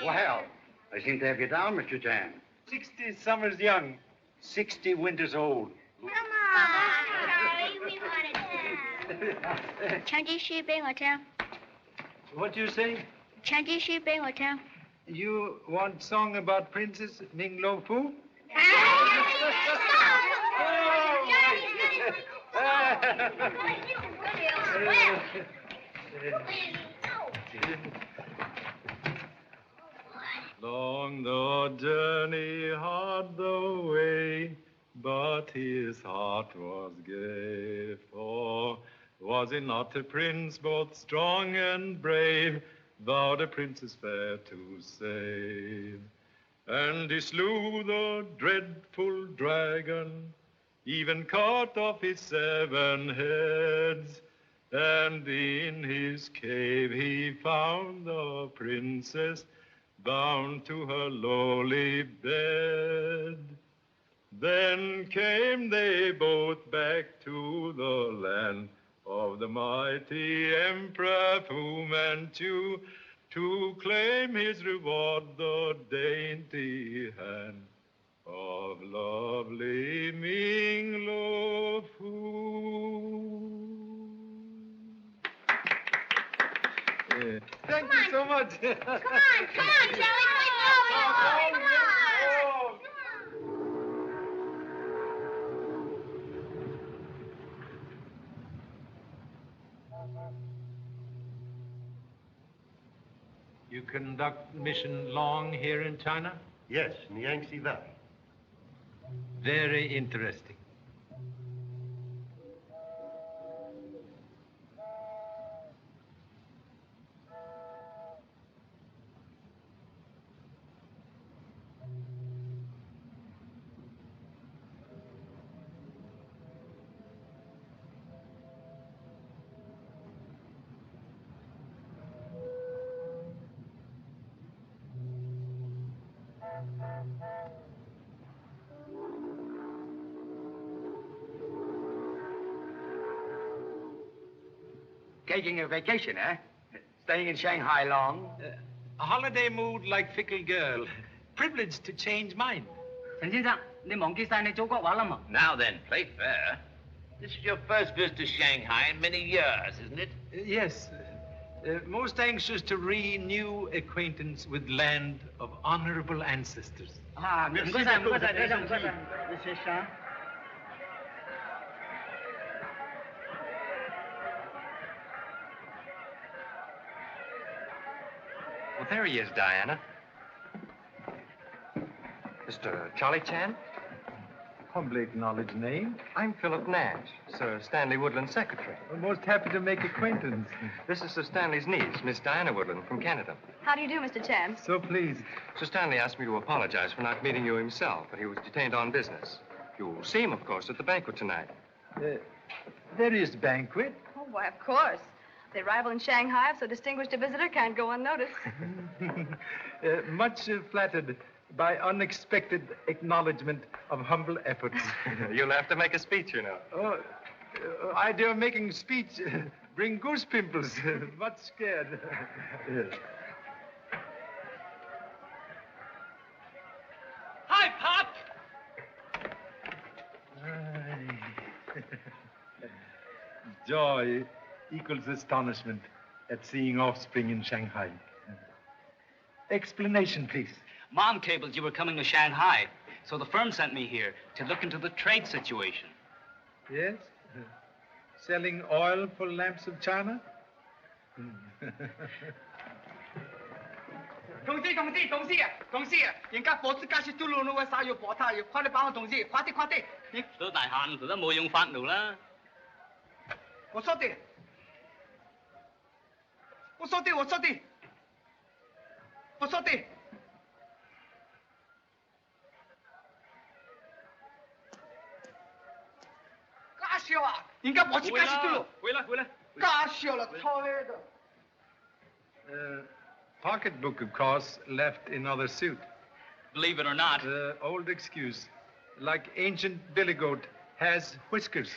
Well, I seem to have you down, Mr. Chan. 60 summers young, 60 winters old. Come on, Charlie, we want to dance. 唱几句俾我听。 What do you say? 唱几句俾我听。 You want song about Princess Ming Lo Fu? Long the journey, hard the way, but his heart was gay. For was he not a prince, both strong and brave, vowed a princess fair to save? And he slew the dreadful dragon, even cut off his 7 heads. And in his cave he found the princess, bound to her lowly bed. Then came they both back to the land of the mighty Emperor Fu Manchu, to claim his reward, the dainty hand of lovely Ming Lo Fu. Thank you so much. Come on, Charlie, come on. You conduct mission long here in China? Yes, in the Yangtze Valley. Very interesting. Taking a vacation, eh? Staying in Shanghai long? A holiday mood like fickle girl. Privileged to change mind. Chen 先生，你忘記晒你祖國話啦嘛？ Now then, play fair. This is your first visit to Shanghai in many years, isn't it? Yes. Most anxious to renew acquaintance with land of honorable ancestors. 啊，唔該晒，唔該晒，非常唔該晒。謝謝。 Well, there he is, Diana. Mr. Charlie Chan? Humbly acknowledged name. I'm Philip Nash, Sir Stanley Woodland's secretary. I'm most happy to make acquaintance. This is Sir Stanley's niece, Miss Diana Woodland, from Canada. How do you do, Mr. Chan? So pleased. Sir Stanley asked me to apologize for not meeting you himself, but he was detained on business. You'll see him, of course, at the banquet tonight. There is banquet. Oh, why, of course. The arrival in Shanghai of so distinguished a visitor can't go unnoticed. Much flattered by unexpected acknowledgement of humble efforts. You'll have to make a speech, you know. Oh, idea of making speech bring goose pimples. Much scared. Yes. Hi, Pop! Joy equals astonishment at seeing offspring in Shanghai. Explanation, please. Mom cabled you were coming to Shanghai, so the firm sent me here to look into the trade situation. Yes? Selling oil for lamps of China? 同志，人家火子加是嘟嚕嚕嘅晒要搏他，要快啲幫我同志，快啲！都大限都冇用法奴啦。我說的。假笑啊！人家火子加是嘟嚕。回來。假笑啦，錯喺度。Pocketbook, of course, left in other suit. Believe it or not. Old excuse. Like ancient billy goat has whiskers.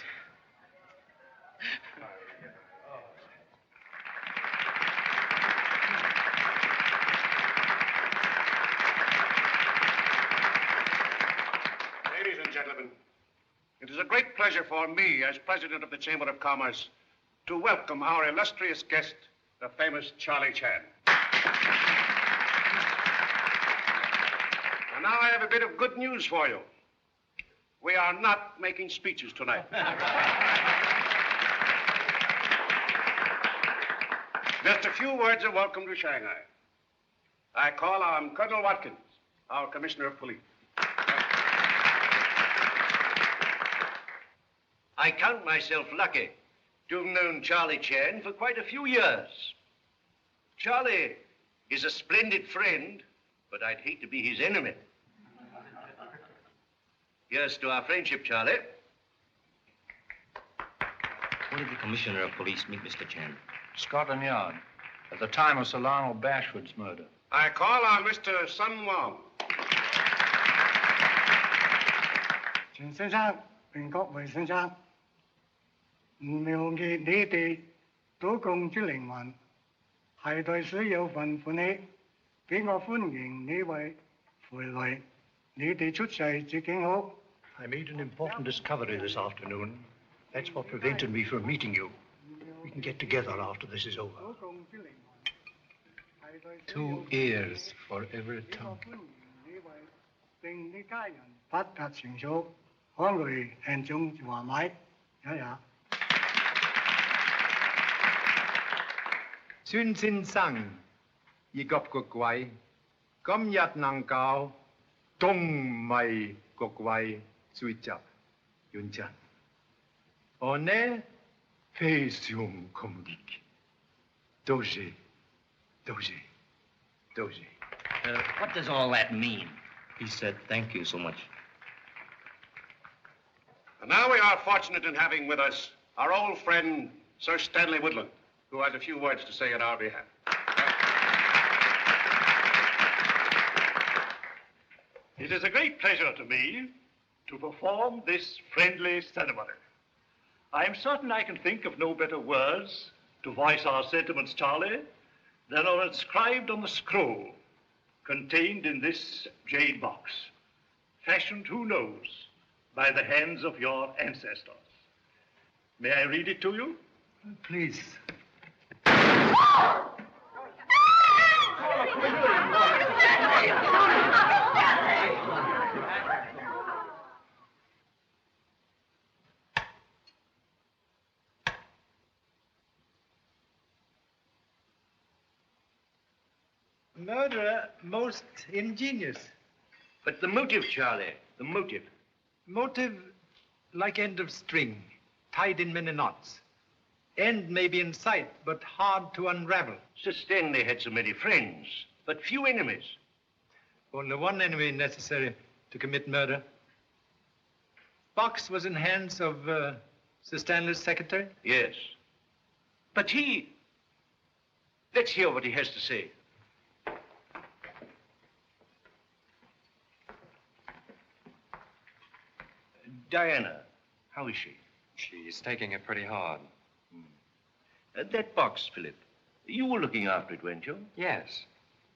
Ladies and gentlemen, it is a great pleasure for me, as president of the Chamber of Commerce, to welcome our illustrious guest, the famous Charlie Chan. And now I have a bit of good news for you. We are not making speeches tonight. Just a few words of welcome to Shanghai. I call on Colonel Watkins, our Commissioner of Police. I count myself lucky to have known Charlie Chan for quite a few years. Charlie is a splendid friend, but I'd hate to be his enemy. Here's to our friendship, Charlie. Where did the Commissioner of Police meet Mr. Chan? Scotland Yard, at the time of Sir Lionel Bashwood's murder. I call on Mr. Sun Wong. 錢先生、榮國維先生，唔了解你哋賭共之靈魂，係對水有份歡喜，俾我歡迎你位回來，你哋出世至景好。I made an important discovery this afternoon. That's what prevented me from meeting you. We can get together after this is over. 賭共之靈魂，係對水有 Two ears for every 俾 tongue. 我歡迎你位，並你家人發達成熟，可來慶祝華買，也也。 孫先生，以及各位，今日能夠同埋各位聚集完成，我呢非常感激，多謝。What does all that mean? He said, thank you so much. And now we are fortunate in having with us our old friend, Sir Stanley Woodland, who has a few words to say in our behalf. It is a great pleasure to me to perform this friendly ceremony. I am certain I can think of no better words to voice our sentiments, Charlie, than are inscribed on the scroll contained in this jade box, fashioned, who knows, by the hands of your ancestors. May I read it to you? Please. Murderer most ingenious. But the motive, Charlie, the motive. Motive like end of string, tied in many knots. End may be in sight, but hard to unravel. Sir Stanley had so many friends, but few enemies. Only one enemy necessary to commit murder. Box was in hands of Sir Stanley's secretary? Yes. But he Let's hear what he has to say. Diana, how is she? She's taking it pretty hard. That box, Philip. You were looking after it, weren't you? Yes.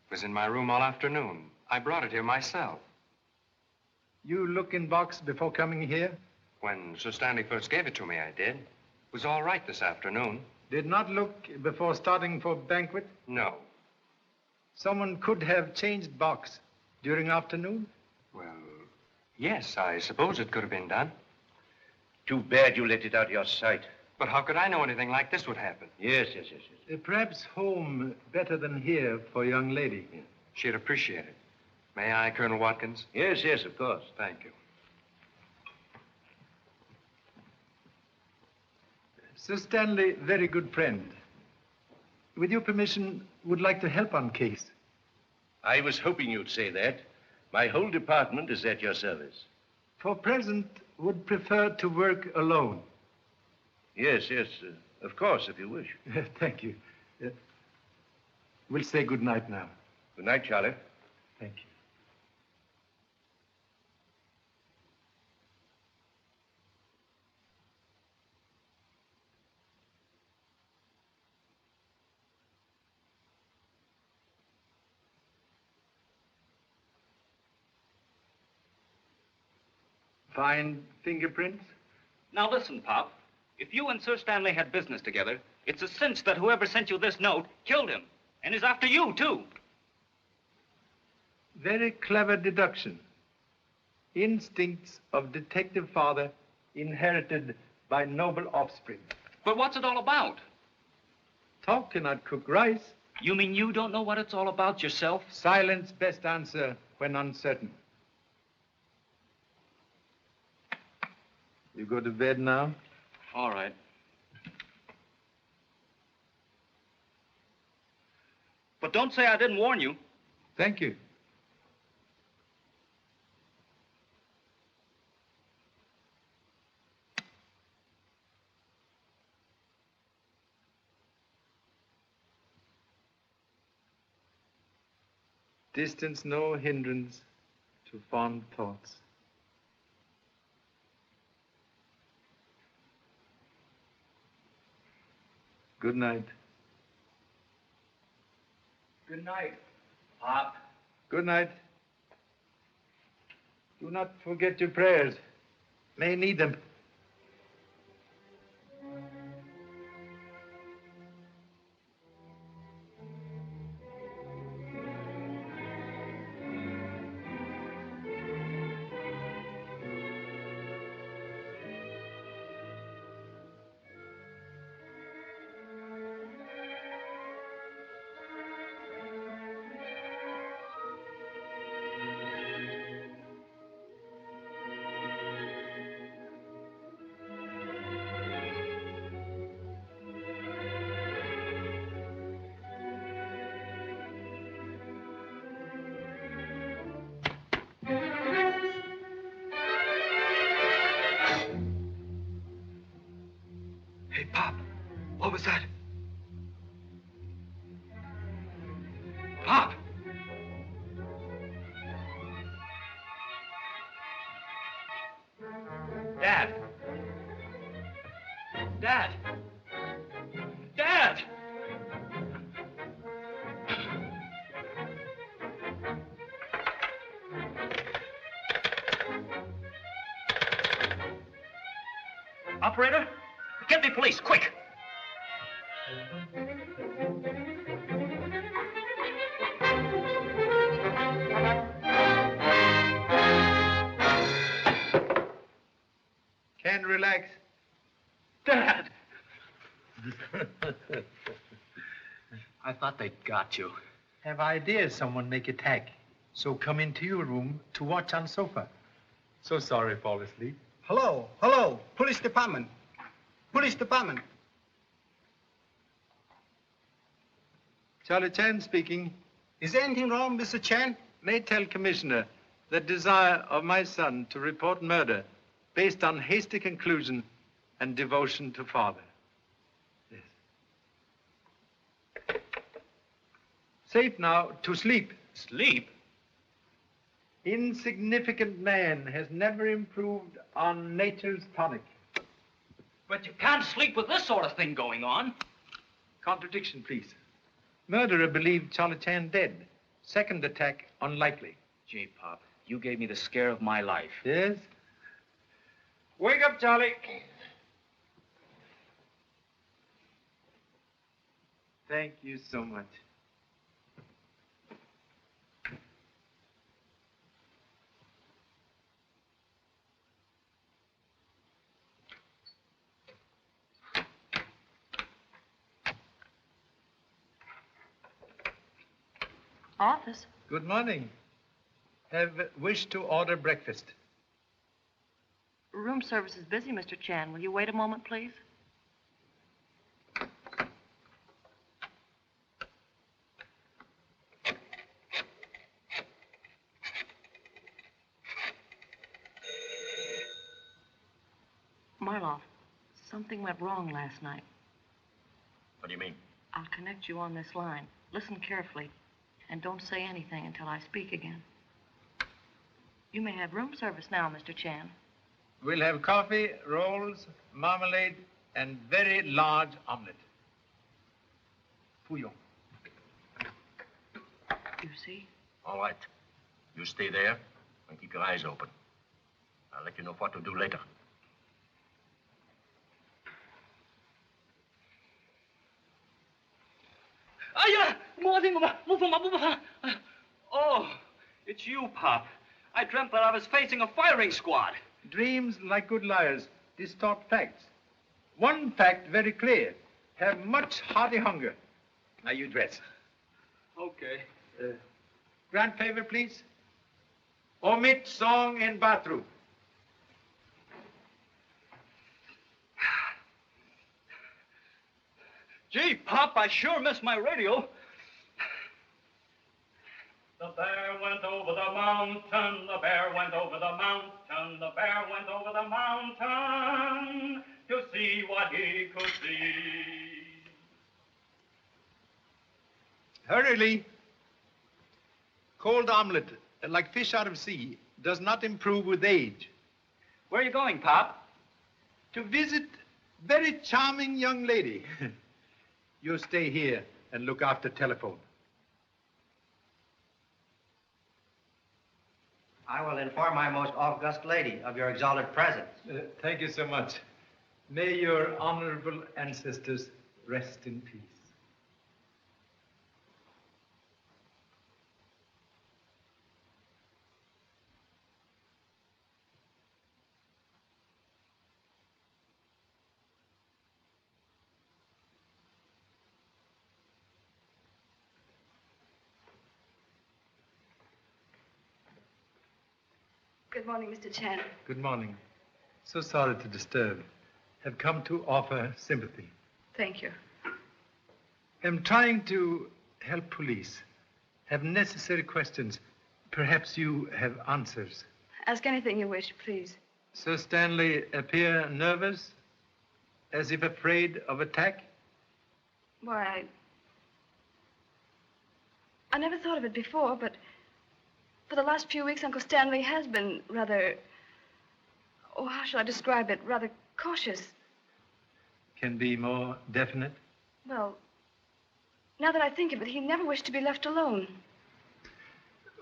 It was in my room all afternoon. I brought it here myself. You look in box before coming here? When Sir Stanley first gave it to me, I did. It was all right this afternoon. Did not look before starting for banquet? No. Someone could have changed box during afternoon? Well, yes, I suppose it could have been done. Too bad you let it out of your sight. But how could I know anything like this would happen? Yes. Perhaps home better than here for a young lady. Yeah. She'd appreciate it. May I, Colonel Watkins? Yes, of course. Thank you. Sir Stanley, very good friend. With your permission, would like to help on case. I was hoping you'd say that. My whole department is at your service. For present, would prefer to work alone. Yes, of course, if you wish. Thank you. We'll say good night now. Good night, Charlie. Thank you. Fine fingerprints? Now listen, Pop. If you and Sir Stanley had business together, it's a cinch that whoever sent you this note killed him. And is after you, too. Very clever deduction. Instincts of detective father inherited by noble offspring. But what's it all about? Talk cannot cook rice. You mean you don't know what it's all about yourself? Silence best answer when uncertain. You go to bed now? All right. But don't say I didn't warn you. Thank you. Distance no hindrance to fond thoughts. Good night. Good night, Pop. Good night. Do not forget your prayers. May need them. Hey, Pop, what was that? Pop! Dad! Dad! Dad! Operator, get me police, quick! Can't relax. Dad! I thought they got you. Have ideas someone make attack. So come into your room to watch on sofa. So sorry, fall asleep. Hello, police department. Police department. Charlie Chan speaking. Is there anything wrong, Mr. Chan? May tell Commissioner the desire of my son to report murder based on hasty conclusion and devotion to father. Yes. Safe now, to sleep. Sleep? Insignificant man has never improved on nature's tonic. But you can't sleep with this sort of thing going on. Contradiction, please. Murderer believed Charlie Chan dead. Second attack, unlikely. Gee, Pop, you gave me the scare of my life. Yes? Wake up, Charlie. Thank you so much. Office? Good morning. Have wished to order breakfast. Room service is busy, Mr. Chan. Will you wait a moment, please? Marloff, something went wrong last night. What do you mean? I'll connect you on this line. Listen carefully, and don't say anything until I speak again. You may have room service now, Mr. Chan. We'll have coffee, rolls, marmalade, and very large omelette. Fouillon. You see? All right. You stay there and keep your eyes open. I'll let you know what to do later. Oh, it's you, Pop. I dreamt that I was facing a firing squad. Dreams, like good liars, distort facts. One fact very clear. Have much hearty hunger. Now you dress. Okay. Grand favor, please. Omit song in bathroom. Gee, Pop, I sure miss my radio. The bear went over the mountain, the bear went over the mountain, the bear went over the mountain to see what he could see. Hurriedly. Cold omelette, like fish out of sea, does not improve with age. Where are you going, Pop? To visit very charming young lady. You stay here and look after telephone. I will inform my most august lady of your exalted presence. Thank you so much. May your honorable ancestors rest in peace. Good morning, Mr. Chan. Good morning. So sorry to disturb. Have come to offer sympathy. Thank you. Am trying to help police. Have necessary questions. Perhaps you have answers. Ask anything you wish, please. Sir Stanley appear nervous, as if afraid of attack? Why, I never thought of it before, but for the last few weeks, Uncle Stanley has been rather, oh, how shall I describe it? Rather cautious. Can be more definite? Well, now that I think of it, he never wished to be left alone.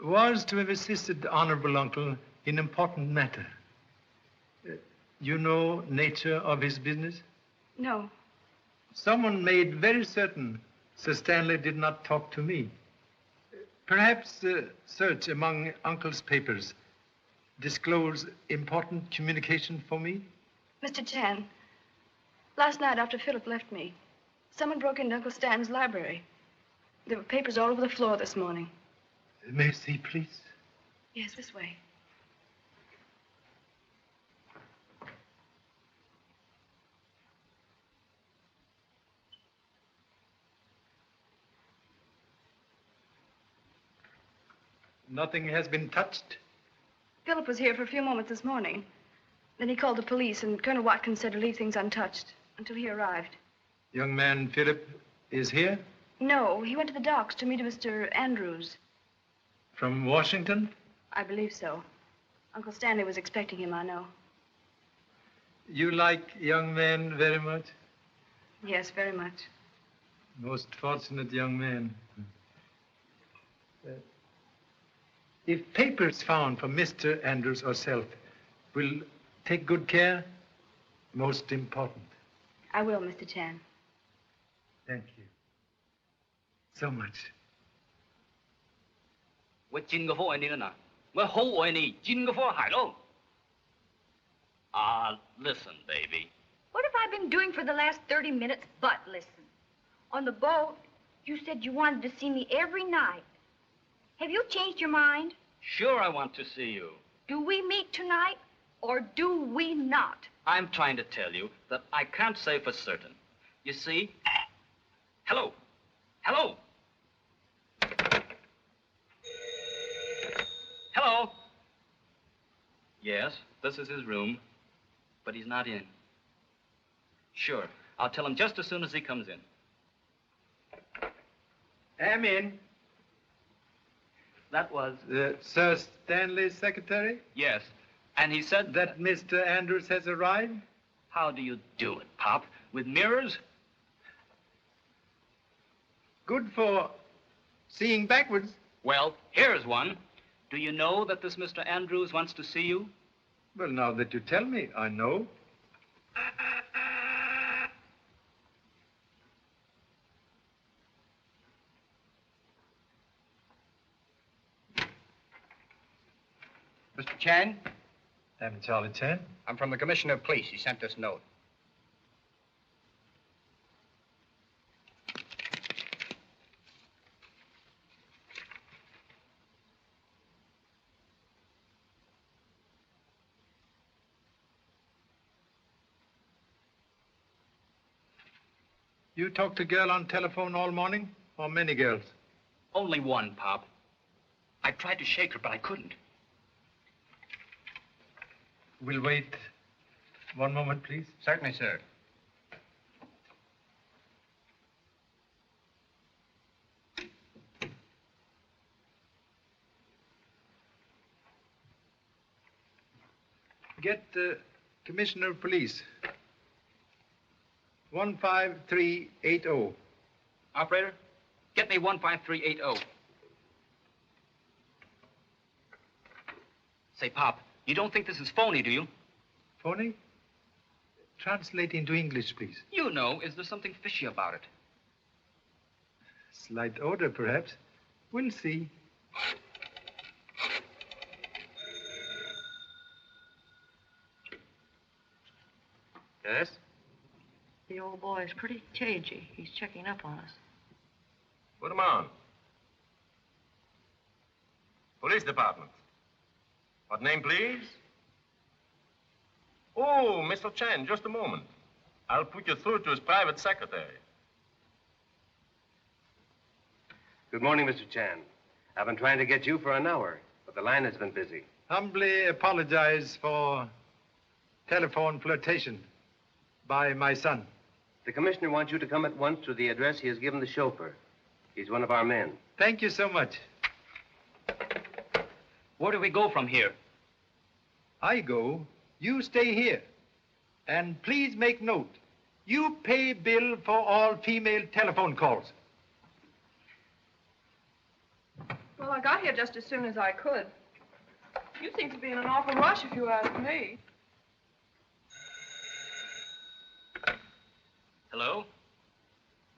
Was to have assisted honorable uncle in important matter. You know nature of his business? No. Someone made very certain Sir Stanley did not talk to me. Perhaps search among uncle's papers disclose important communication for me? Mr. Chan, last night after Philip left me, someone broke into Uncle Stan's library. There were papers all over the floor this morning. May I see, please? Yes, this way. Nothing has been touched? Philip was here for a few moments this morning. Then he called the police, and Colonel Watkins said to leave things untouched until he arrived. Young man Philip is here? No, he went to the docks to meet Mr. Andrews. From Washington? I believe so. Uncle Stanley was expecting him, I know. You like young men very much? Yes, very much. Most fortunate young man. If papers found for Mr. Andrews or self, will take good care. Most important. I will, Mr. Chan. Thank you. So much. 我真个好爱你了呐，我好爱你，真个好害咯。Listen, baby. What have I been doing for the last 30 minutes but listen? On the boat, you said you wanted to see me every night. Have you changed your mind? Sure, I want to see you. Do we meet tonight, or do we not? I'm trying to tell you that I can't say for certain. You see? Hello. Hello. Hello. Yes, this is his room, but he's not in. Sure, I'll tell him just as soon as he comes in. Am in. That was... Sir Stanley's secretary? Yes, and he said... That Mr. Andrews has arrived? How do you do it, Pop? With mirrors? Good for seeing backwards. Well, here's one. Do you know that this Mr. Andrews wants to see you? Well, now that you tell me, I know. Mr. Chan, I'm Charlie Chan. I'm from the Commissioner of Police. He sent this note. You talked to a girl on telephone all morning? Or many girls? Only one, Pop. I tried to shake her, but I couldn't. We'll wait one moment, please. Certainly, sir. Get the Commissioner of Police. 15380. Operator, get me 15380. Say, Pop, you don't think this is phony, do you? Phony? Translate into English, please. You know, is there something fishy about it? Slight odor, perhaps. We'll see. Yes? The old boy is pretty cagey. He's checking up on us. Put him on. Police Department. What name, please? Oh, Mr. Chan, just a moment. I'll put you through to his private secretary. Good morning, Mr. Chan. I've been trying to get you for an hour, but the line has been busy. Humbly apologize for telephone flirtation by my son. The commissioner wants you to come at once to the address he has given the chauffeur. He's one of our men. Thank you so much. Where do we go from here? I go. You stay here. And please make note. You pay bill for all female telephone calls. Well, I got here just as soon as I could. You seem to be in an awful rush, if you ask me. Hello?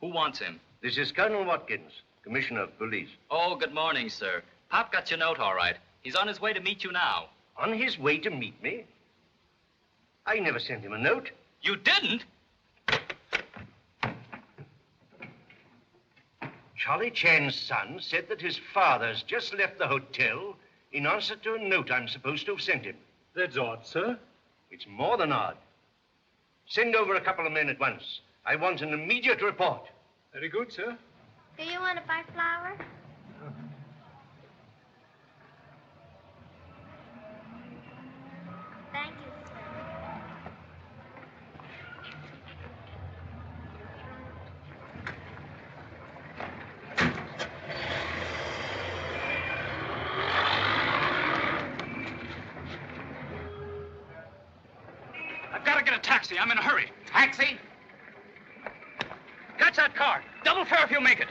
Who wants him? This is Colonel Watkins, Commissioner of Police. Oh, good morning, sir. Pop got your note all right. He's on his way to meet you now. On his way to meet me? I never sent him a note. You didn't? Charlie Chan's son said that his father's just left the hotel in answer to a note I'm supposed to have sent him. That's odd, sir. It's more than odd. Send over a couple of men at once. I want an immediate report. Very good, sir. Do you want to buy flour? Thank you, sir. a taxi. I'm in a hurry. Taxi? Catch that car. Double fare if you make it.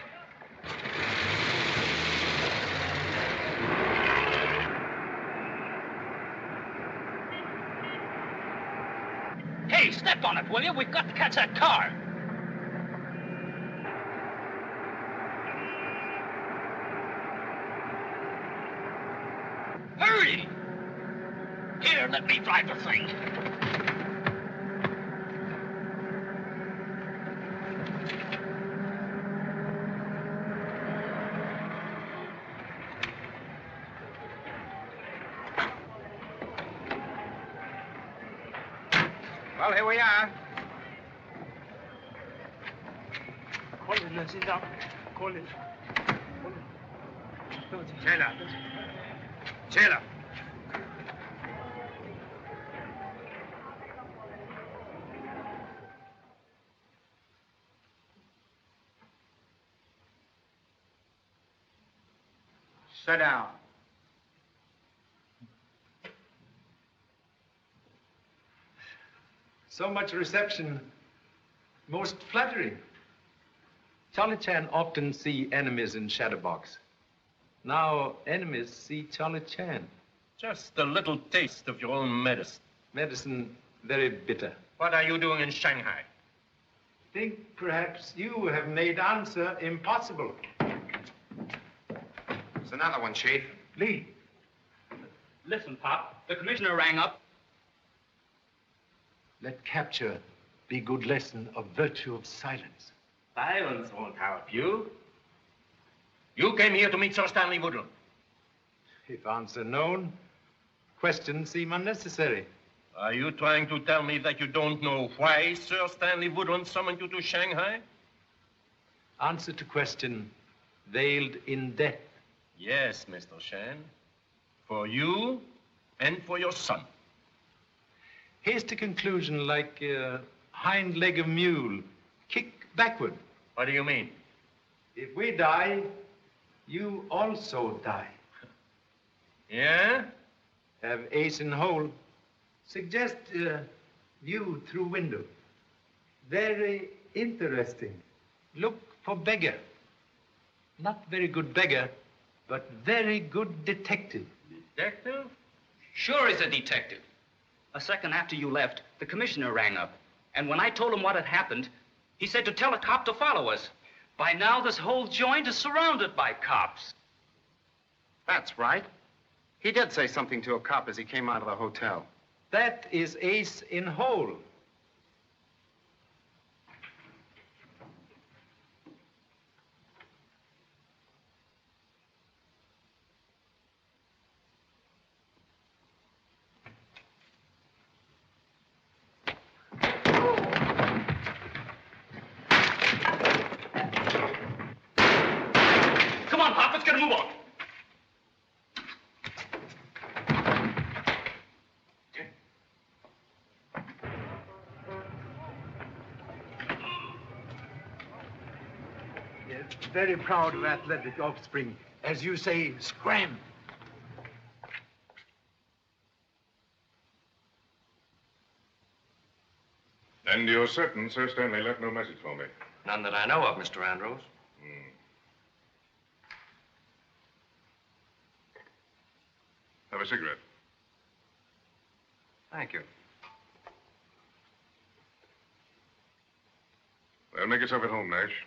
Hey, step on it, will you? We've got to catch that car. Hurry! Here, let me drive the thing. Well, here we are. 切了。Sit down. So much reception. Most flattering. Charlie Chan often see enemies in Shadowbox. Now enemies see Charlie Chan. Just a little taste of your own medicine. Medicine very bitter. What are you doing in Shanghai? Think perhaps you have made answer impossible. It's another one, Chief. Lee. Listen, Pop. The commissioner rang up. Let capture be good lesson of virtue of silence. Silence won't help you. You came here to meet Sir Stanley Woodland. If answer known, questions seem unnecessary. Are you trying to tell me that you don't know why Sir Stanley Woodland summoned you to Shanghai? Answer to question veiled in death. Yes, Mr. Shan. For you and for your son. Hasty conclusion like hind leg of mule, kick backward. What do you mean? If we die, you also die. Yeah? Have ace in hole. Suggest view through window. Very interesting. Look for beggar. Not very good beggar, but very good detective. Detective? Sure he's a detective. A second after you left, the commissioner rang up. And when I told him what had happened, he said to tell a cop to follow us. By now, this whole joint is surrounded by cops. That's right. He did say something to a cop as he came out of the hotel. That is ace in hole. Come on, Pop, let's get a move on. Very proud of athletic offspring. As you say, scram. And you're certain Sir Stanley left no message for me? None that I know of, Mr. Andrews. Have a cigarette. Thank you. Well, make yourself at home, Nash.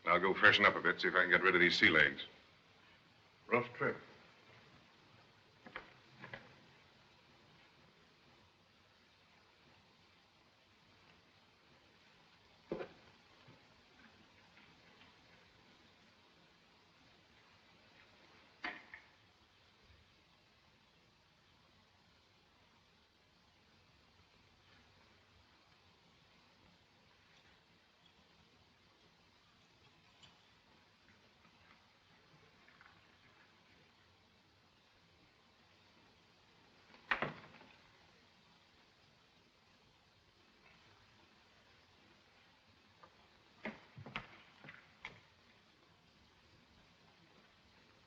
I'll go freshen up a bit, see if I can get rid of these sea legs. Rough trip.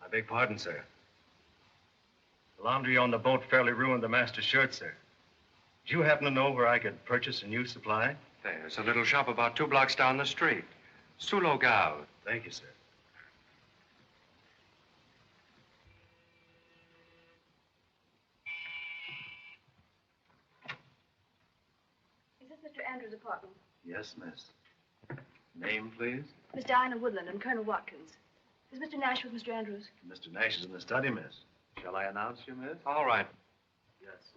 I beg pardon, sir. The laundry on the boat fairly ruined the master's shirt, sir. Do you happen to know where I could purchase a new supply? There's a little shop about 2 blocks down the street. Sulogao. Thank you, sir. Is this Mr. Andrews' apartment? Yes, miss. Name, please? Miss Diana Woodland and Colonel Watkins. Is Mr. Nash with Mr. Andrews? Mr. Nash is in the study, miss. Shall I announce you, miss? All right. Yes.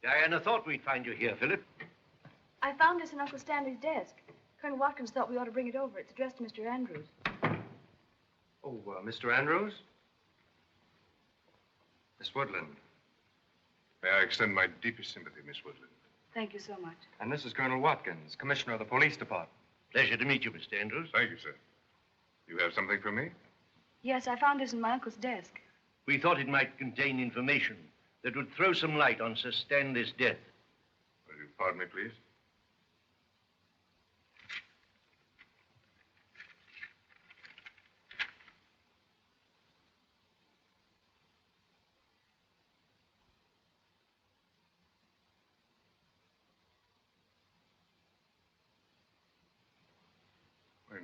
Diana thought we'd find you here, Philip. I found this in Uncle Stanley's desk. Colonel Watkins thought we ought to bring it over. It's addressed to Mr. Andrews. Oh, Mr. Andrews? Miss Woodland. May I extend my deepest sympathy, Miss Woodland. Thank you so much. And this is Colonel Watkins, Commissioner of the Police Department. Pleasure to meet you, Mr. Andrews. Thank you, sir. You have something for me? Yes, I found this in my uncle's desk. We thought it might contain information that would throw some light on Sir Stanley's death. Will you pardon me, please?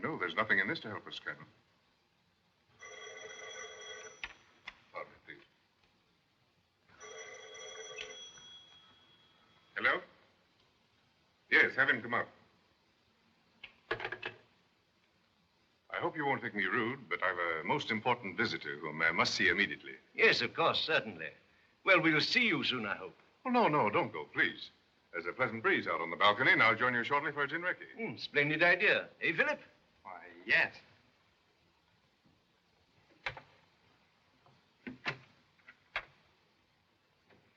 No, there's nothing in this to help us, Colonel. Pardon me, please. Hello? Yes, have him come up. I hope you won't think me rude, but I've a most important visitor whom I must see immediately. Yes, of course, certainly. Well, we'll see you soon, I hope. Oh, no, don't go, please. There's a pleasant breeze out on the balcony, and I'll join you shortly for a gin recce. Splendid idea. Eh, Philip? Why, yes.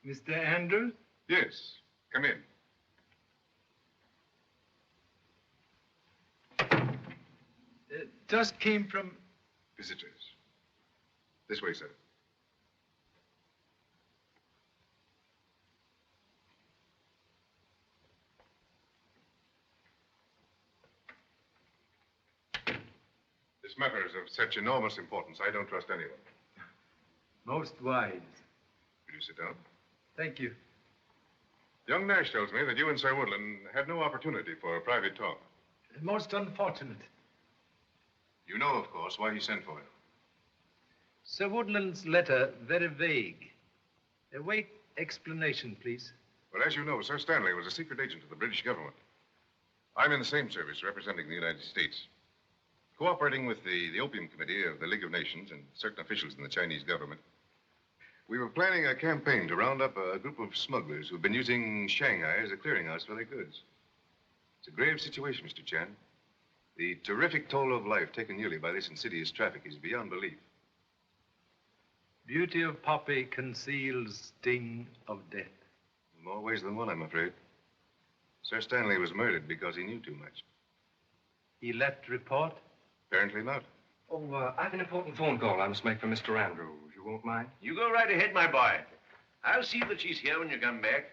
Mr. Andrews? Yes, come in. Just came from... Visitors. This way, sir. This matter is of such enormous importance, I don't trust anyone. Most wise. Will you sit down? Thank you. Young Nash tells me that you and Sir Woodland had no opportunity for a private talk. Most unfortunate. You know, of course, why he sent for you. Sir Woodland's letter, very vague. Await explanation, please. Well, as you know, Sir Stanley was a secret agent of the British government. I'm in the same service, representing the United States. Cooperating with the Opium Committee of the League of Nations and certain officials in the Chinese government, we were planning a campaign to round up a group of smugglers who've been using Shanghai as a clearinghouse for their goods. It's a grave situation, Mr. Chan. The terrific toll of life taken yearly by this insidious traffic is beyond belief. Beauty of poppy conceals sting of death. In more ways than one, I'm afraid. Sir Stanley was murdered because he knew too much. He left report? Apparently not. Oh, I have an important phone call I must make for Mr. Andrews. You won't mind? You go right ahead, my boy. I'll see that she's here when you come back.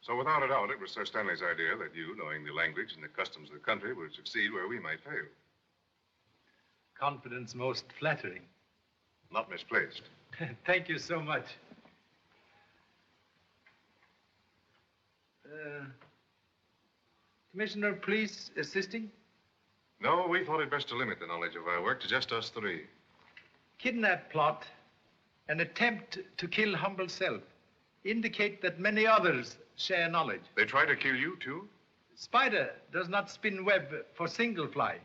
So without a doubt, it was Sir Stanley's idea that you, knowing the language and the customs of the country, would succeed where we might fail. Confidence most flattering. Not misplaced. Thank you so much. Commissioner of Police assisting? No, we thought it best to limit the knowledge of our work to just us three. Kidnap plot, an attempt to kill humble self, indicate that many others share knowledge. They try to kill you, too? Spider does not spin web for single fly.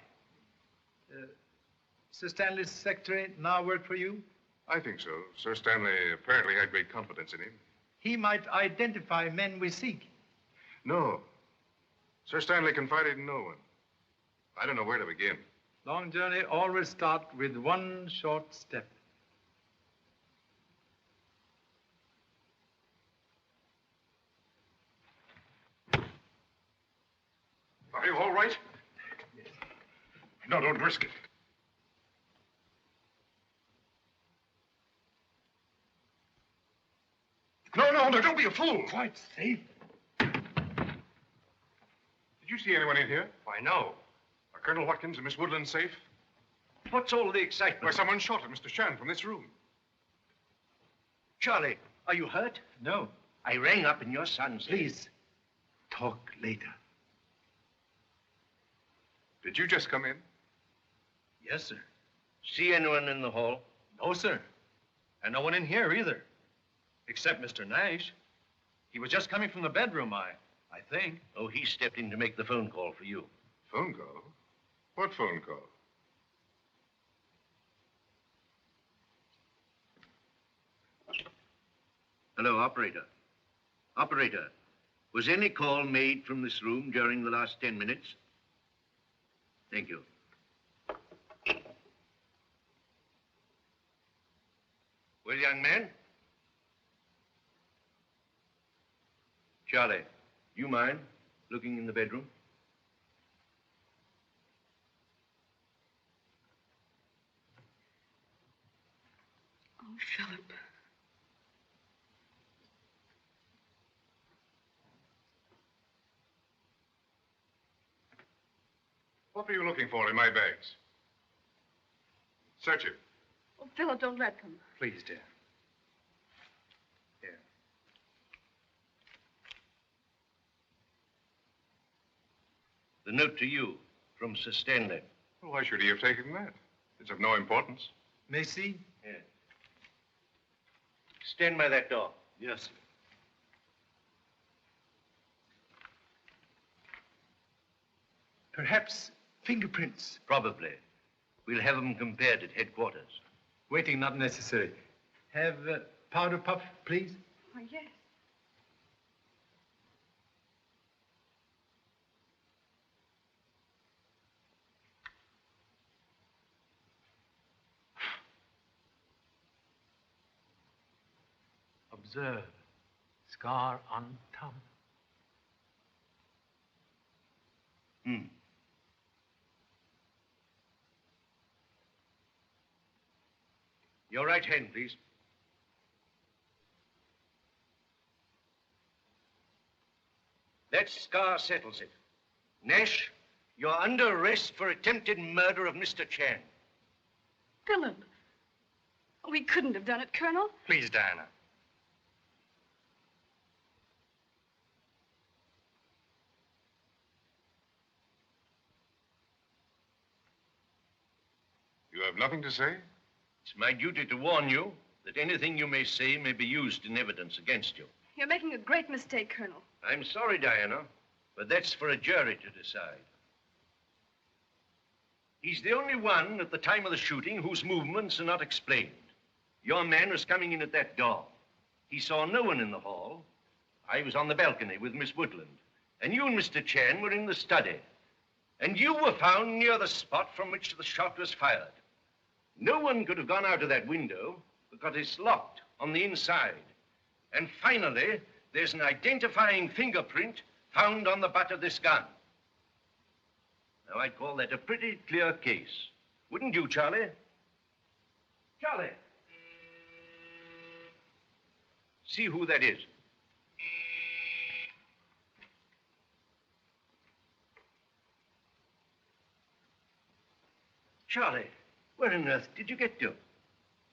Sir Stanley's secretary now work for you? I think so. Sir Stanley apparently had great confidence in him. He might identify men we seek. No. Sir Stanley confided in no one. I don't know where to begin. Long journey always start with one short step. Are you all right? No, don't risk it. No, don't be a fool. Quite safe. Did you see anyone in here? Why, no. Are Colonel Watkins and Miss Woodland safe? What's all the excitement? Why, someone shot at Mr. Shan from this room. Charlie, are you hurt? No. I rang up and your son said... Please, talk later. Did you just come in? Yes, sir. See anyone in the hall? No, sir. And no one in here either. Except Mr. Nash. He was just coming from the bedroom, I think. Oh, he stepped in to make the phone call for you. Phone call? What phone call? Hello, operator. Operator, was any call made from this room during the last 10 minutes? Thank you. Well, young man? Charlie, you mind looking in the bedroom? Oh, Philip. What were you looking for in my bags? Search it. Oh, Philip, don't let them. Please, dear. Here. The note to you from Sir Stanley. Well, why should he have taken that? It's of no importance. Macy? Yes. Stand by that door. Yes, sir. Perhaps fingerprints. Probably. We'll have them compared at headquarters. Waiting not necessary. Have powder puff, please. Oh, yes. Observe. Scar on thumb. Your right hand, please. That scar settles it. Nash, you're under arrest for attempted murder of Mr. Chan. Philip. We couldn't have done it, Colonel. Please, Diana. You have nothing to say? It's my duty to warn you that anything you may say may be used in evidence against you. You're making a great mistake, Colonel. I'm sorry, Diana, but that's for a jury to decide. He's the only one at the time of the shooting whose movements are not explained. Your man was coming in at that door. He saw no one in the hall. I was on the balcony with Miss Woodland. And you and Mr. Chan were in the study. And you were found near the spot from which the shot was fired. No one could have gone out of that window because it's locked on the inside. And finally, there's an identifying fingerprint found on the butt of this gun. Now, I'd call that a pretty clear case. Wouldn't you, Charlie? Charlie. See who that is. Charlie, where on earth did you get to?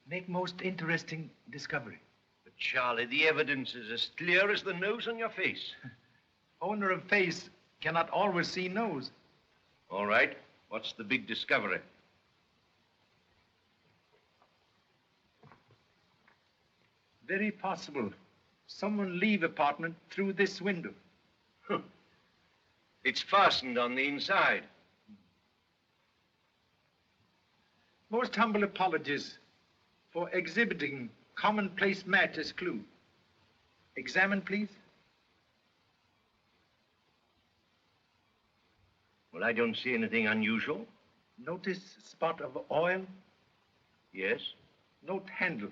Make most interesting discovery. But, Charlie, the evidence is as clear as the nose on your face. Owner of face cannot always see nose. All right. What's the big discovery? Very possible. Someone leave apartment through this window. It's fastened on the inside. Most humble apologies for exhibiting commonplace matter as clue. Examine, please. Well, I don't see anything unusual. Notice spot of oil. Yes? Note handle.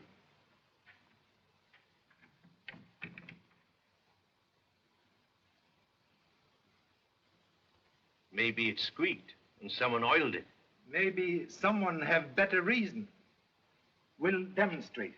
Maybe it squeaked and someone oiled it. Maybe someone have better reason. Will demonstrate.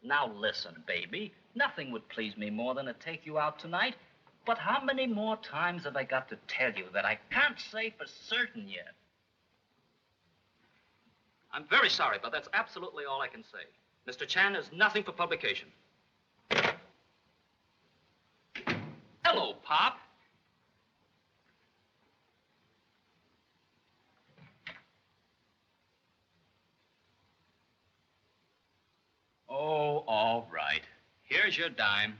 Now listen, baby. Nothing would please me more than to take you out tonight. But how many more times have I got to tell you that I can't say for certain yet? I'm very sorry, but that's absolutely all I can say. Mr. Chan is nothing for publication. Hello, Pop. Oh, all right. Here's your dime.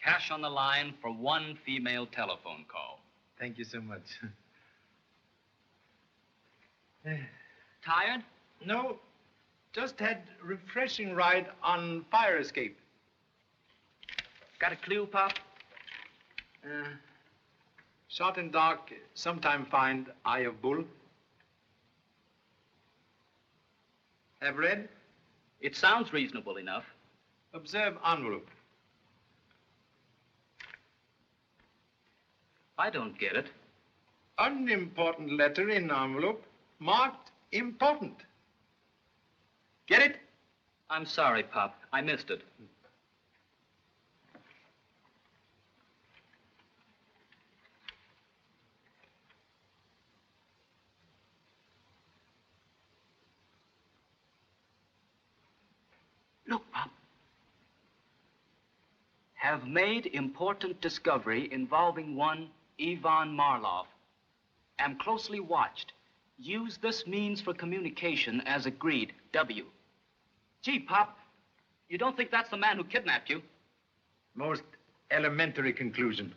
Cash on the line for one female telephone call. Thank you so much. Tired? No, just had refreshing ride on fire escape. Got a clue, Pop? Shot in dark, sometime find eye of bull. Have read? It sounds reasonable enough. Observe envelope. I don't get it. Unimportant letter in envelope, marked important. Get it? I'm sorry, Pop. I missed it. Look, Pop. Have made important discovery involving one Ivan Marlov. Am closely watched. Use this means for communication as agreed. W. Gee, Pop, you don't think that's the man who kidnapped you? Most elementary conclusion.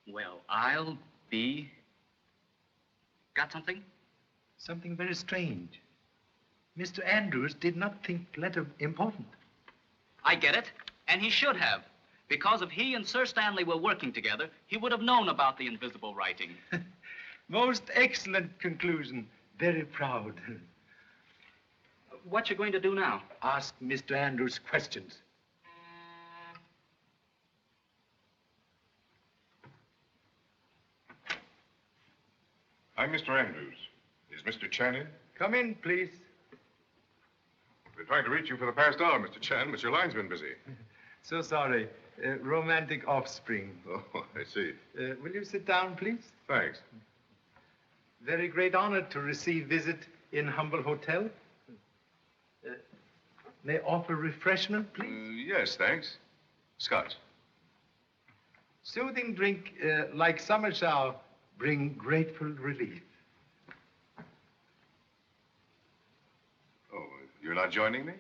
Well, I'll be... Got something? Something very strange. Mr. Andrews did not think letter important. I get it, and he should have. Because if he and Sir Stanley were working together, he would have known about the invisible writing. Most excellent conclusion. Very proud. What you going to do now? Ask Mr. Andrews questions. I'm Mr. Andrews. Is Mr. Chan in? Come in, please. Been trying to reach you for the past hour, Mr. Chan, but your line's been busy. So sorry. Romantic offspring. Oh, I see. Will you sit down, please? Thanks. Very great honor to receive visit in humble hotel. May I offer refreshment, please? Yes, thanks. Scotch. Soothing drink like summer shower bring grateful relief. Oh, you're not joining me?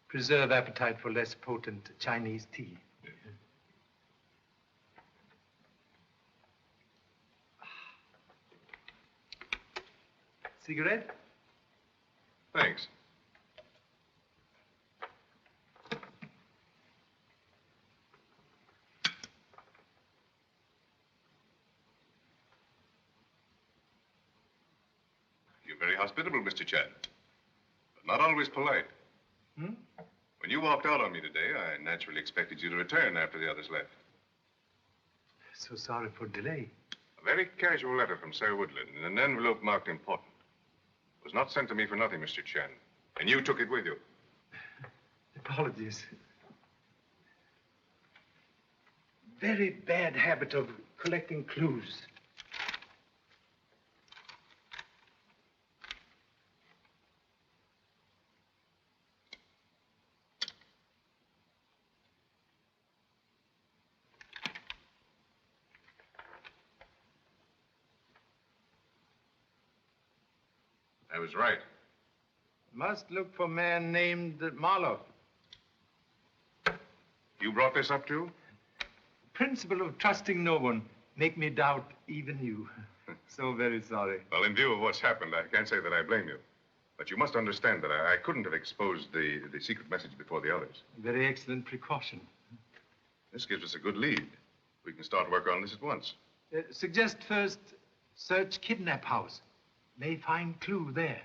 Preserve appetite for less potent Chinese tea. Cigarette? Thanks. You're very hospitable, Mr. Chan, but not always polite. Hmm? When you walked out on me today, I naturally expected you to return after the others left. So sorry for delay. A very casual letter from Sir Woodland in an envelope marked important. It was not sent to me for nothing, Mr. Chan. And you took it with you. Apologies. Very bad habit of collecting clues. I was right. Must look for man named Marlowe. You brought this up too? Principle of trusting no one. Make me doubt even you. So very sorry. Well, in view of what's happened, I can't say that I blame you. But you must understand that I couldn't have exposed the secret message before the others. Very excellent precaution. This gives us a good lead. We can start work on this at once. Suggest first search kidnap house. May find clue there.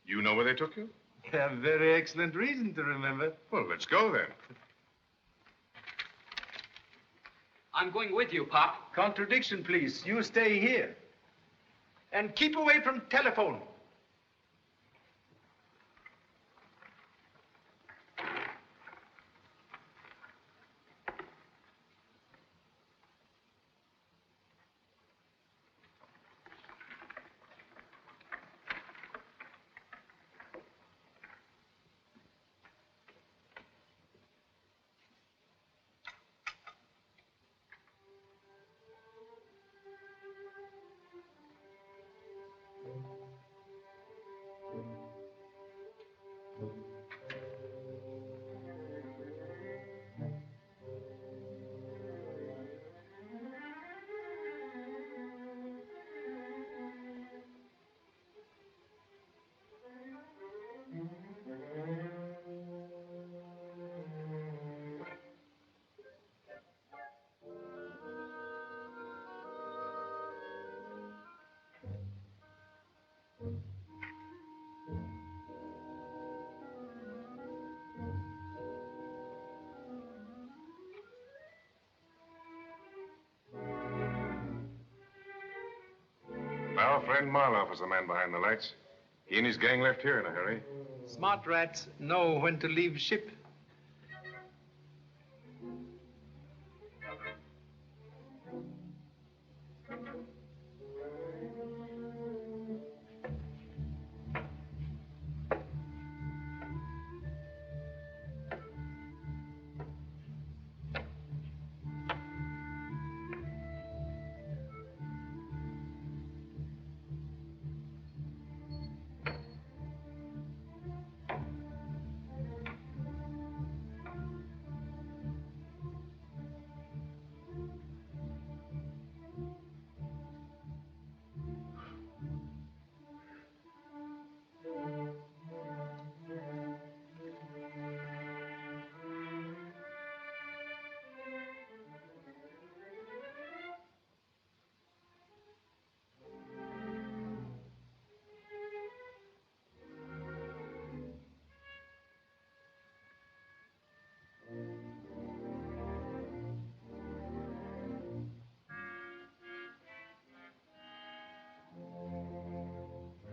You know where they took you? A very excellent reason to remember. Well, let's go then. I'm going with you, Pop. Contradiction, please. You stay here. And keep away from telephone. Our friend Marlowe is the man behind the lights. He and his gang left here in a hurry. Smart rats know when to leave ship.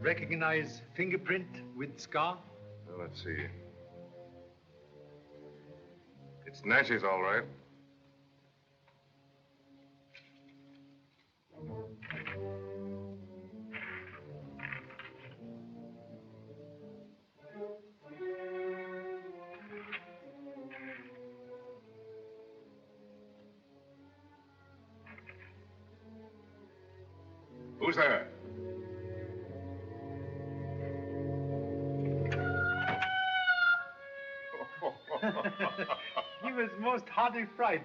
Recognize fingerprint with scar? Well, let's see. It's Nash's, all right. Who's there? He was most hearty fright.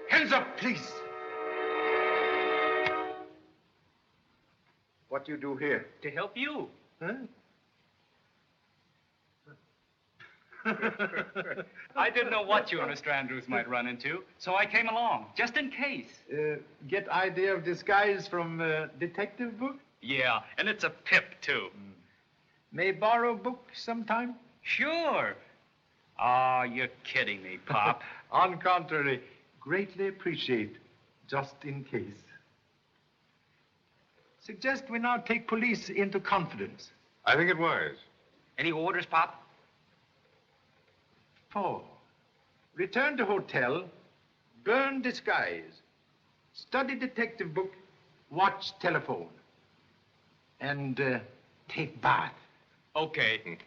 Hands up, please. What do you do here? To help you. Huh? I didn't know what you and Mr. Andrews might run into, so I came along, just in case. Get idea of disguise from detective book? Yeah, and it's a pip, too. May borrow book sometime? Sure. Ah, you're kidding me, Pop. On contrary, greatly appreciate, just in case. Suggest we now take police into confidence. I think it wise. Any orders, Pop? 4. Return to hotel, burn disguise, study detective book, watch telephone, and take bath. Okay.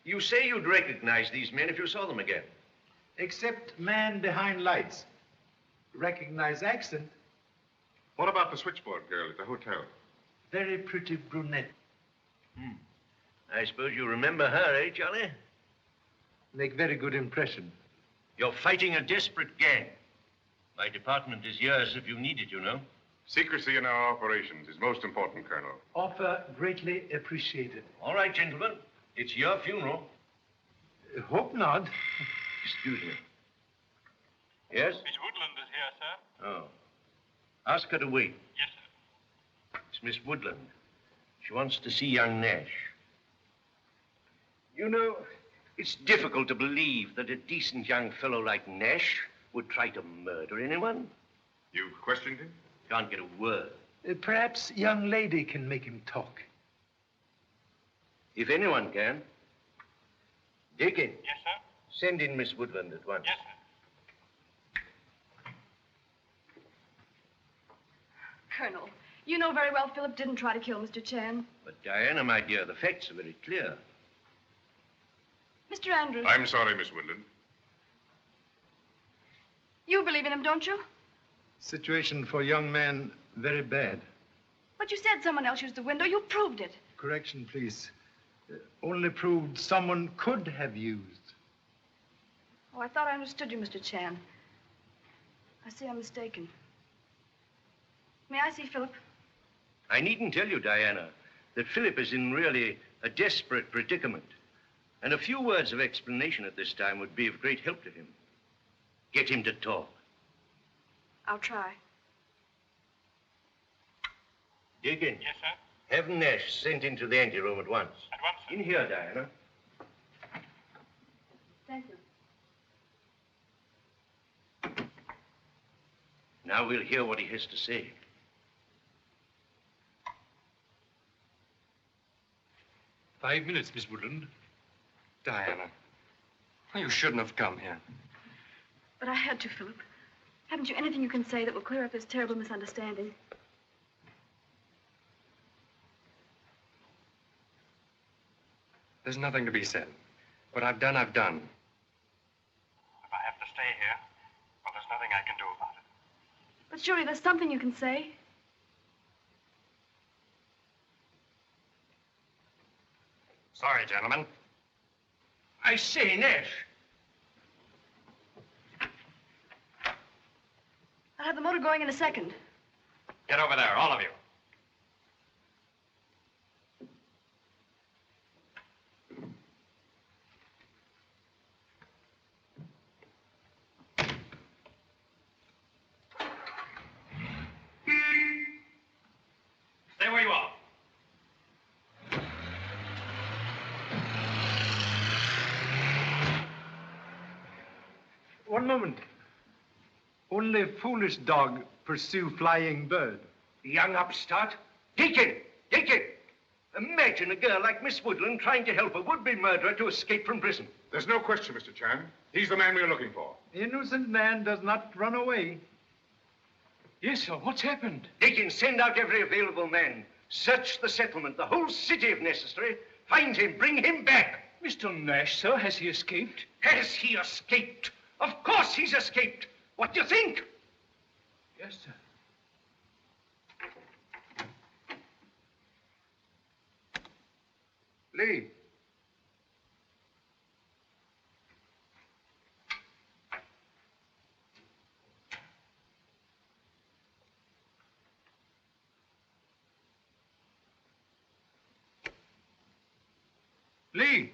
You say you'd recognize these men if you saw them again. Except man behind lights. Recognize accent. What about the switchboard girl at the hotel? Very pretty brunette. I suppose you remember her, eh, Charlie? Make very good impression. You're fighting a desperate gang. My department is yours if you need it, you know. Secrecy in our operations is most important, Colonel. Offer greatly appreciated. All right, gentlemen. It's your funeral. Hope not. Excuse me. Yes? Miss Woodland is here, sir. Oh. Ask her to wait. Yes, sir. It's Miss Woodland. She wants to see young Nash. You know, it's difficult to believe that a decent young fellow like Nash would try to murder anyone. You've questioned him? Can't get a word. Perhaps young lady can make him talk. If anyone can. Deacon. Yes, sir. Send in Miss Woodland at once. Yes, sir. Colonel, you know very well Philip didn't try to kill Mr. Chan. But Diana, my dear, the facts are very clear. Mr. Andrews. I'm sorry, Miss Woodland. You believe in him, don't you? Situation for young man very bad. But you said someone else used the window. You proved it. Correction, please. Only proved someone could have used. Oh, I thought I understood you, Mr. Chan. I see I'm mistaken. May I see Philip? I needn't tell you, Diana, that Philip is in really a desperate predicament. And a few words of explanation at this time would be of great help to him. Get him to talk. I'll try. Deacon. Yes, sir. Have Nash sent into the anteroom at once. At once, sir. In here, Diana. Thank you. Now we'll hear what he has to say. "5 minutes, Miss Woodland." Diana, you shouldn't have come here. But I had to, Philip. Haven't you anything you can say that will clear up this terrible misunderstanding? There's nothing to be said. What I've done, I've done. If I have to stay here, well, there's nothing I can do about it. But surely there's something you can say. Sorry, gentlemen. I say, Nash. I'll have the motor going in a second. Get over there, all of you. Stay where you are. One moment. Only foolish dog pursue flying bird. Young upstart. Deacon! Deacon! Imagine a girl like Miss Woodland trying to help a would-be murderer to escape from prison. There's no question, Mr. Chan. He's the man we're looking for. Innocent man does not run away. Yes, sir. What's happened? Deacon, send out every available man. Search the settlement, the whole city if necessary. Find him, bring him back. Mr. Nash, sir, has he escaped? Has he escaped? Of course he's escaped. What do you think? Yes, sir. Lee. Lee.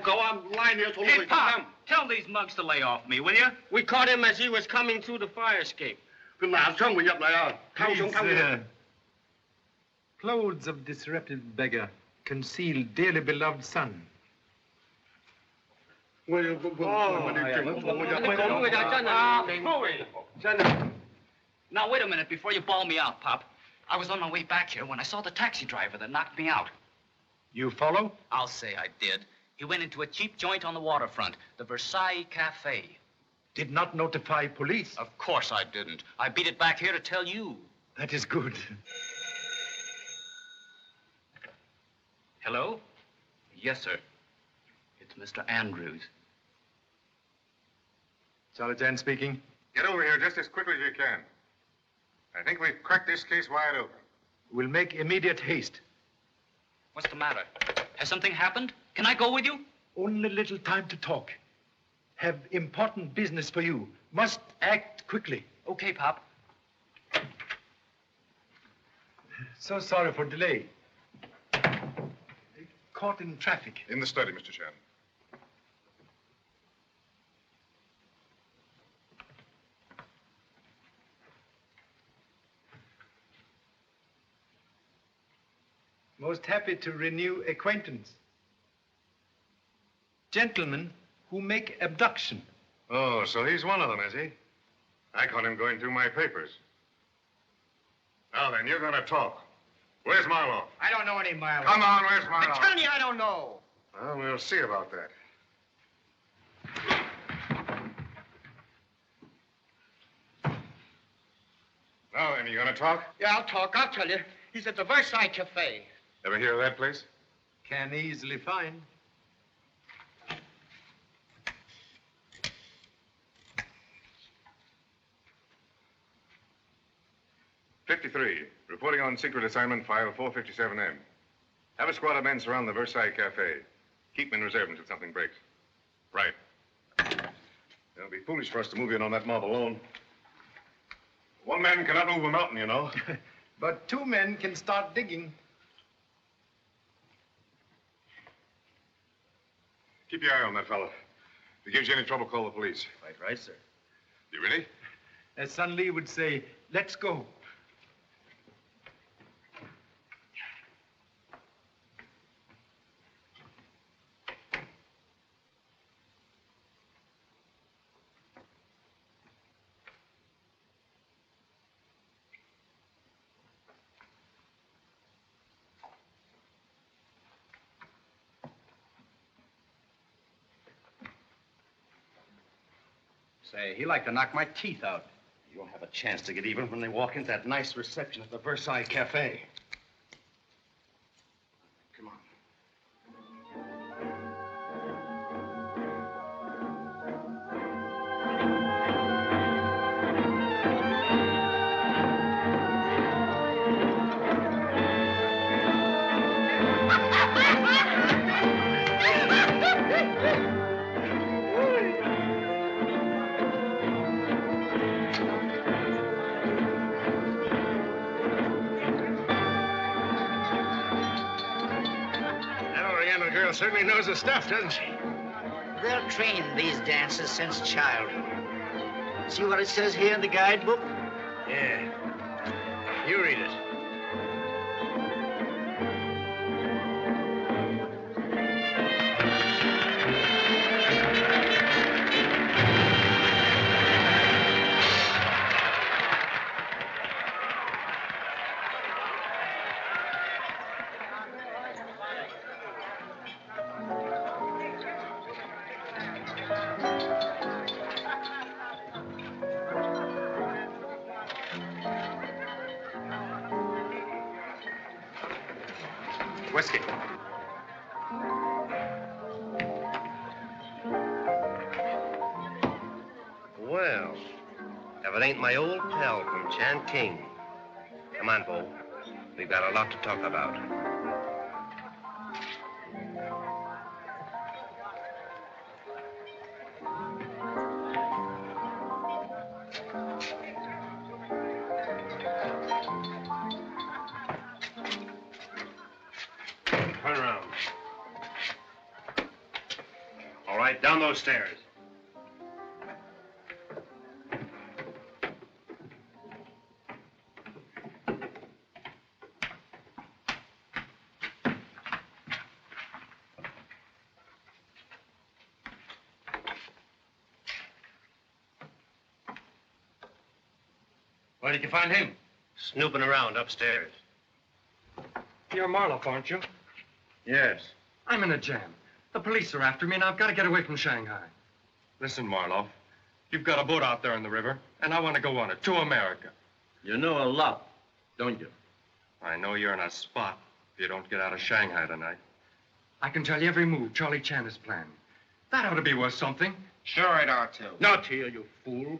Go on, line here. Hey, Pop, tell these mugs to lay off me, will you? We caught him as he was coming through the fire escape. These, clothes of disrepute beggar conceal dearly beloved son. Now, wait a minute before you bawl me out, Pop. I was on my way back here when I saw the taxi driver that knocked me out. You follow? I'll say I did. He went into a cheap joint on the waterfront, the Versailles Cafe. Did not notify police? Of course I didn't. I beat it back here to tell you. That is good. Hello? Yes, sir. It's Mr. Andrews. Charlie Jan speaking. Get over here just as quickly as you can. I think we've cracked this case wide open. We'll make immediate haste. What's the matter? Has something happened? Can I go with you? Only little time to talk. Have important business for you. Must act quickly. Okay, Pop. So sorry for delay. Caught in traffic. In the study, Mr. Shannon. Most happy to renew acquaintance. Gentlemen who make abduction. Oh, so he's one of them, is he? I caught him going through my papers. Now then, you're gonna talk. Where's Marlowe? I don't know any Marlowe. Come on, where's I'm Marlowe? telling you, I don't know. Well, we'll see about that. Now then, you gonna talk? Yeah, I'll talk. I'll tell you. He's at the Versailles Cafe. Ever hear of that place? Can easily find. '53, reporting on secret assignment file 457M. Have a squad of men surround the Versailles Cafe. Keep them in reserve until something breaks. Right. It'll be foolish for us to move in on that mob alone. One man cannot move a mountain, you know. But two men can start digging. Keep your eye on that fellow. If he gives you any trouble, call the police. Right, sir. You ready? As Sun Lee would say, let's go. Say, he like to knock my teeth out. You won't have a chance to get even when they walk into that nice reception at the Versailles Cafe. Come on. Girl certainly knows her stuff, doesn't she? They're trained these dancers since childhood. See what it says here in the guidebook? Yeah. You read it. Whiskey. Well, if it ain't my old pal from Changking. Come on, Bo. We've got a lot to talk about. Turn around. right, down those stairs. Where did you find him? Snooping around upstairs. You're Marloff, aren't you? Yes. I'm in a jam. The police are after me, and I've got to get away from Shanghai. Listen, Marloff, you've got a boat out there in the river, and I want to go on it to America. You know a lot, don't you? I know you're in a spot if you don't get out of Shanghai tonight. I can tell you every move Charlie Chan has planned. That ought to be worth something. Sure it ought to. Not here, you fool.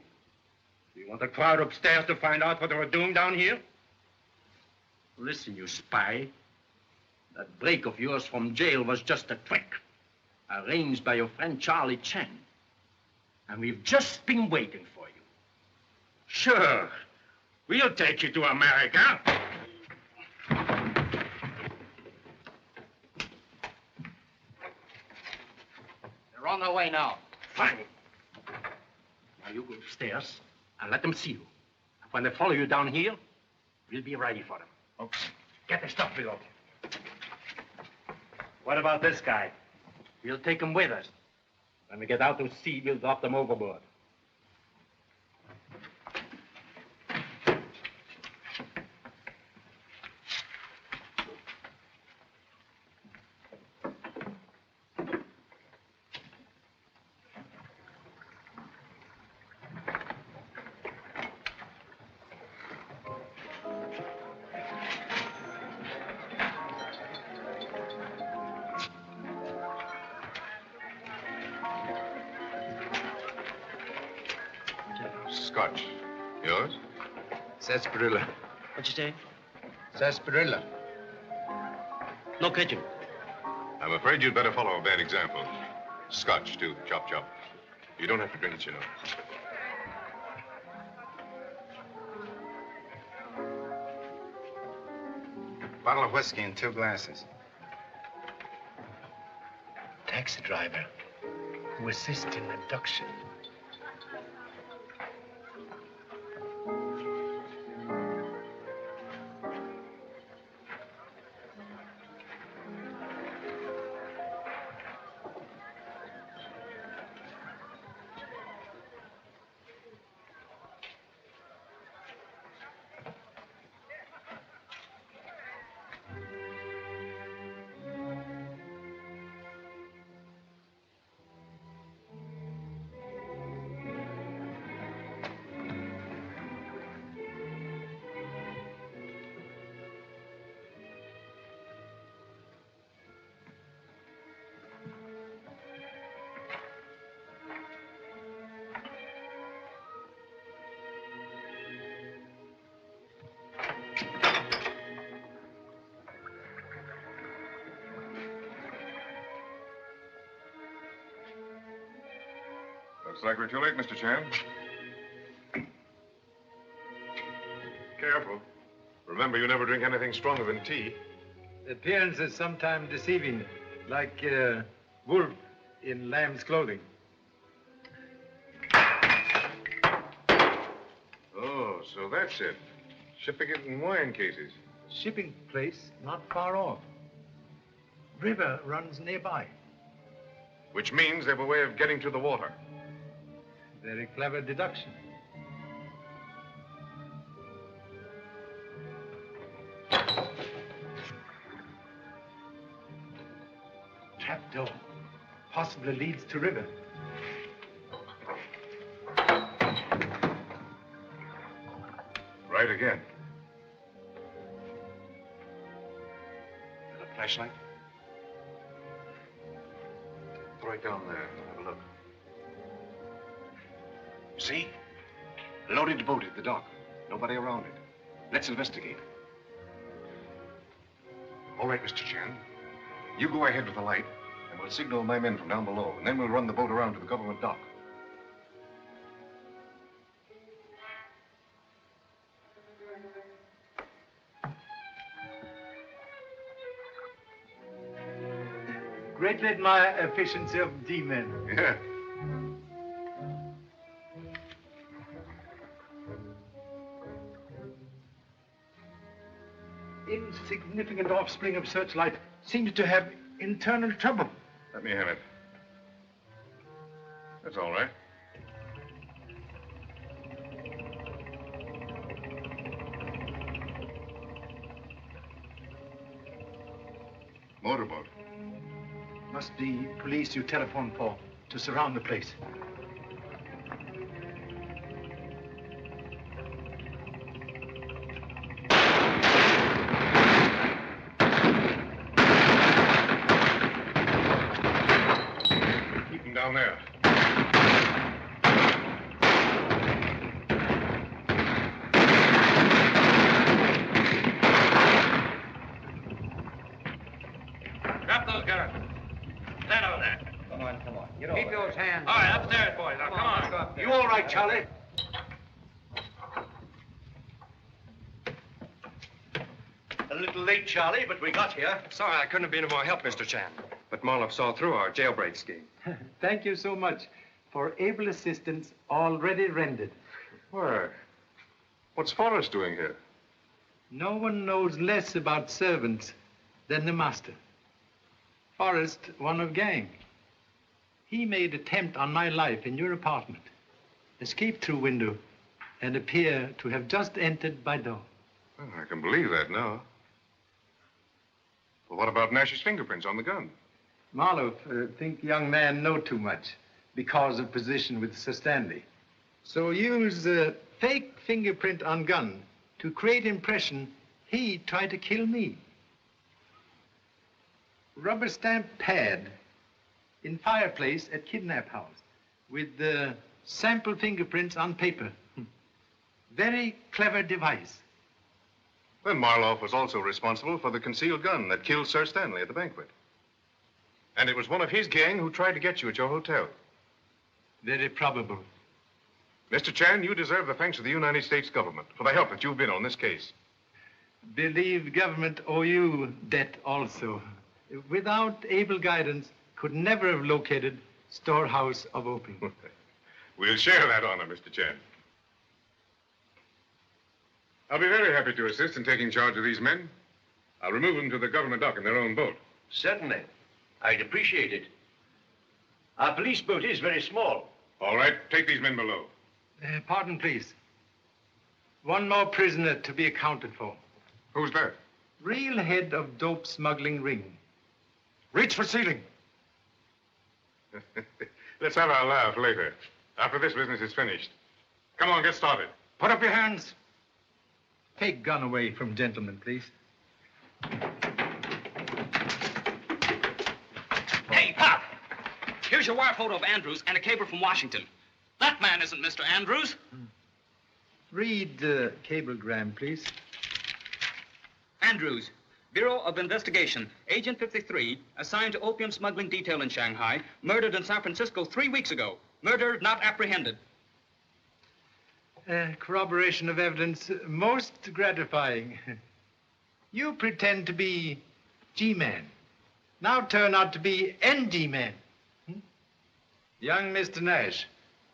You want the crowd upstairs to find out what they were doing down here? Listen, you spy. That break of yours from jail was just a trick, arranged by your friend Charlie Chan. And we've just been waiting for you. Sure, we'll take you to America. They're on their way now. Fine. Now you go upstairs and let them see you. And when they follow you down here, we'll be ready for them. Okay. Get the stuff below. What about this guy? We'll take him with us. When we get out to sea, we'll drop them overboard. Scotch. Yours? Sarsaparilla. What'd you say? Sarsaparilla. No kitchen. I'm afraid you'd better follow a bad example. Scotch, too. Chop, chop. You don't have to drink it, you know. Bottle of whiskey and 2 glasses. Taxi driver who assists in abduction. Looks like we're too late, Mr. Chan. Careful. Remember, you never drink anything stronger than tea. Appearance is sometimes deceiving, like wolf in lamb's clothing. Oh, so that's it. Shipping it in wine cases. Shipping place not far off. River runs nearby. Which means they have a way of getting to the water. Very clever deduction. Trapdoor. Possibly leads to river. Right again. And a flashlight? Throw it down there. Have a look. See? Loaded boat at the dock. Nobody around it. Let's investigate. All right, Mr. Chan. You go ahead with the light, and we'll signal my men from down below, and then we'll run the boat around to the government dock. Greatly admire efficiency of D-men. Yeah. Insignificant offspring of Searchlight seems to have internal trouble. Let me have it. That's all right. Motorboat. Must be police you telephoned for to surround the place. Keep them down there. Drop those guns. Stand over there. Come on, come on. Get Keep those hands. All right, upstairs, boys. Now, come on. You all right, Charlie? A little late, Charlie, but we got here. Sorry I couldn't have been of more help, Mr. Chan. But Marlowe saw through our jailbreak scheme. Thank you so much for able assistance already rendered. Why? What's Forrest doing here? No one knows less about servants than the master. Forrest, one of gang. He made attempt on my life in your apartment, escaped through window, and appear to have just entered by door. Well, I can believe that now. Well, what about Nash's fingerprints on the gun? Marlowe, think young man know too much because of position with Sir Stanley. So use fake fingerprint on gun to create impression he tried to kill me. Rubber stamp pad in fireplace at kidnap house with sample fingerprints on paper. Very clever device. Then Marlowe was also responsible for the concealed gun that killed Sir Stanley at the banquet. And it was one of his gang who tried to get you at your hotel. Very probable. Mr. Chan, you deserve the thanks of the United States government for the help that you've been on this case. Believe government owe you debt also. Without able guidance, could never have located storehouse of opium. We'll share that honor, Mr. Chan. I'll be very happy to assist in taking charge of these men. I'll remove them to the government dock in their own boat. Certainly. I'd appreciate it. Our police boat is very small. All right, take these men below. Pardon, please. One more prisoner to be accounted for. Who's that? Real head of dope smuggling ring. Reach for ceiling. Let's have our laugh later, after this business is finished. Come on, get started. Put up your hands. Take gun away from gentlemen, please. Hey, Pop! Here's your wire photo of Andrews and a cable from Washington. That man isn't Mr. Andrews. Read the cablegram, please. Andrews, Bureau of Investigation, Agent 53, assigned to opium smuggling detail in Shanghai, murdered in San Francisco 3 weeks ago. Murder not apprehended. Corroboration of evidence most gratifying. You pretend to be G-man. Now turn out to be ND-man. Young Mr. Nash,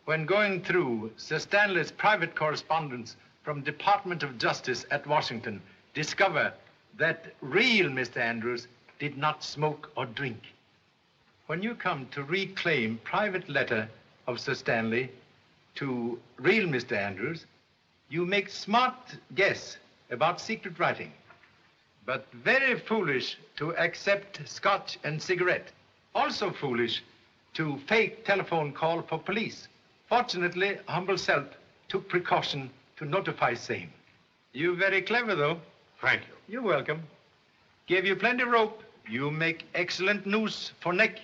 when going through Sir Stanley's private correspondence from Department of Justice at Washington, discover that real Mr. Andrews did not smoke or drink. When you come to reclaim private letter of Sir Stanley to real Mr. Andrews, you make smart guess about secret writing, but very foolish to accept scotch and cigarette. Also foolish to fake telephone call for police. Fortunately, humble self took precaution to notify same. You very clever, though. Thank you. You're welcome. Gave you plenty rope. You make excellent noose for neck.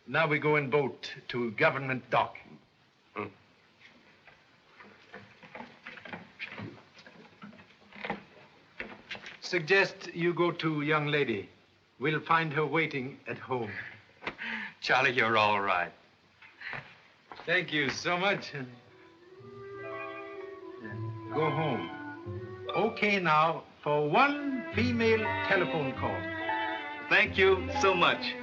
Now we go in boat to government dock. Suggest you go to young lady. We'll find her waiting at home. Charlie, you're all right. Thank you so much. Go home. Okay now for one female telephone call. Thank you so much.